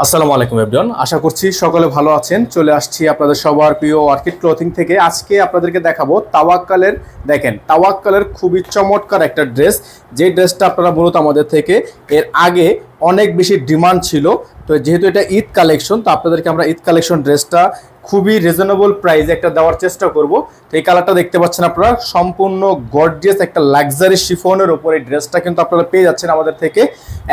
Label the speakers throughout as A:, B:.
A: আসসালামু আলাইকুম এভরিওয়ান, আশা করছি সকলে ভালো আছেন। চলে আসছি আপনাদের সবার প্রিয় অর্কিড ক্লথিং থেকে। আজকে আপনাদেরকে দেখাবো তাওয়াক্কালের, দেখেন তাওয়াক্কালের খুবই চমৎকার একটা ড্রেস, যে ড্রেসটা আপনারা মূলত আমাদের থেকে এর আগে অনেক বেশি ডিমান্ড ছিল। তো যেহেতু এটা ঈদ কালেকশন, তো আপনাদেরকে আমরা ঈদ কালেকশন ড্রেসটা খুবই রিজনেবল প্রাইসে একটা দেওয়ার চেষ্টা করব। তো এই কালারটা দেখতে পাচ্ছেন আপনারা, সম্পূর্ণ গর্জিয়াস একটা লাক্সারি শিফনের উপরে ড্রেসটা কিন্তু আপনারা পেয়ে যাচ্ছেন আমাদের থেকে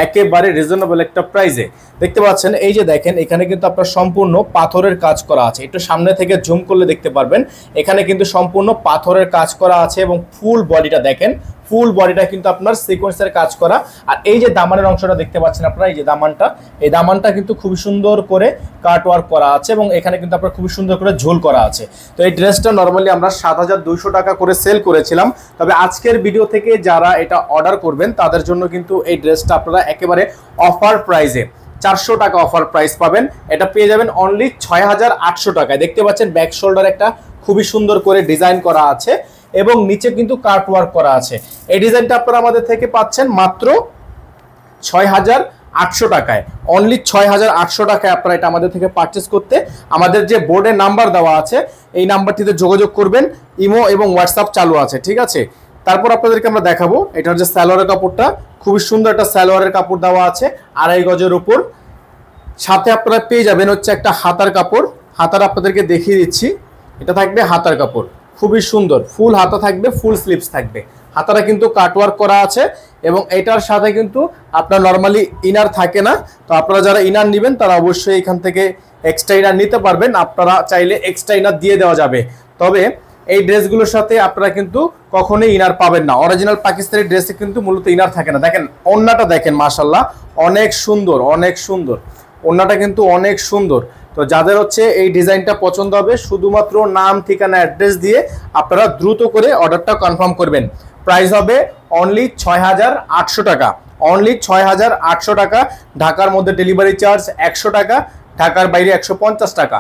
A: একেবারে রিজনেবল একটা প্রাইসে। দেখতে পাচ্ছেন, এই যে দেখেন এখানে কিন্তু আপনার সম্পূর্ণ পাথরের কাজ করা আছে। একটু সামনে থেকে জুম করলে দেখতে পারবেন এখানে কিন্তু সম্পূর্ণ পাথরের কাজ করা আছে এবং ফুল বডিটা দেখেন, ফুল বডিটা কিন্তু আপনার সিকোয়েন্সের কাজ করা। আর এই যে দামানের অংশটা দেখতে পাচ্ছেন আপনারা, এই যে দামানটা, এই দামানটা কিন্তু খুবই সুন্দর করে কাট ওয়ার্ক করা আছে এবং এখানে কিন্তু আপনার খুবই সুন্দর করে ঝোল করা আছে। তো এই ড্রেসটা নর্মালি আমরা ৭,২০০ টাকা করে সেল করেছিলাম, তবে আজকের ভিডিও থেকে যারা এটা অর্ডার করবেন তাদের জন্য কিন্তু এই ড্রেসটা আপনারা একেবারে অফার প্রাইসে ৪০০ টাকা অফার প্রাইস পাবেন। এটা পেয়ে যাবেন অনলি ৬,৮০০ টাকায়। দেখতে পাচ্ছেন ব্যাক শোল্ডার একটা খুবই সুন্দর করে ডিজাইন করা আছে এবং নিচে কিন্তু কাট ওয়ার্ক করা আছে। এই ডিজাইনটা আপনারা আমাদের থেকে পাচ্ছেন মাত্র ৬,৮০০ টাকায়, অনলি ৬,৮০০ টাকায় আপনারা এটা আমাদের থেকে পারচেস করতে আমাদের যে বোর্ডে নাম্বার দেওয়া আছে এই নাম্বারটিতে যোগাযোগ করবেন। ইমো এবং হোয়াটসঅ্যাপ চালু আছে, ঠিক আছে। তারপর আপনাদেরকে আমরা দেখাবো এটা হচ্ছে সালোয়ারের কাপড়টা, খুবই সুন্দর একটা সালোয়ারের কাপড় দেওয়া আছে ২.৫ গজের উপর। সাথে আপনারা পেয়ে যাবেন হচ্ছে একটা হাতার কাপড়, হাতার আপনাদেরকে দেখিয়ে দিচ্ছি, এটা থাকবে হাতার কাপড়, খুবই সুন্দর ফুল হাতা থাকবে, ফুল স্লিভস থাকবে। হাতাটা কিন্তু কাটওয়ার্ক করা আছে এবং এটার সাথে কিন্তু আপনার নর্মালি ইনার থাকে না। তো আপনারা যারা ইনার নেবেন তারা অবশ্যই এখান থেকে এক্সট্রা ইনার নিতে পারবেন, আপনারা চাইলে এক্সট্রা ইনার দিয়ে দেওয়া যাবে। তবে এই ড্রেসগুলোর সাথে আপনারা কিন্তু কখনোই ইনার পাবেন না। অরিজিনাল পাকিস্তানি ড্রেসে কিন্তু মূলত ইনার থাকে না। দেখেন ওড়নাটা দেখেন, মাশাআল্লাহ অনেক সুন্দর, অনেক সুন্দর ওড়নাটা কিন্তু অনেক সুন্দর। তো যাদের হচ্ছে এই ডিজাইনটা পছন্দ হবে, শুধুমাত্র নাম, ঠিকানা, অ্যাড্রেস দিয়ে আপনারা দ্রুত করে অর্ডারটা কনফার্ম করবেন। প্রাইস হবে অনলি ৬,৮০০ টাকা, অনলি ৬,৮০০ টাকা। ঢাকার মধ্যে ডেলিভারি চার্জ ১০০ টাকা, ঢাকার বাইরে ১৫০ টাকা।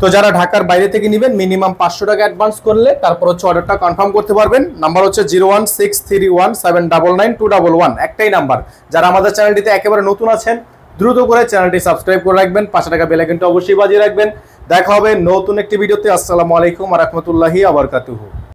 A: তো যারা ঢাকার বাইরে থেকে নেবেন মিনিমাম ৫০০ টাকা অ্যাডভান্স করলে তারপর হচ্ছে অর্ডারটা কনফার্ম করতে পারবেন। নাম্বার হচ্ছে 01631799911, একটাই নাম্বার। যারা আমাদের চ্যানেলটিতে একেবারে নতুন আছেন দ্রুত করে চ্যানেলটি সাবস্ক্রাইব করে রাখবেন, পাশে থাকা বেল আইকনটা অবশ্যই বাজিয়ে রাখবেন। দেখা হবে নতুন একটি ভিডিওতে। আসসালামু আলাইকুম ওয়া রাহমাতুল্লাহি ওয়া বারাকাতুহু।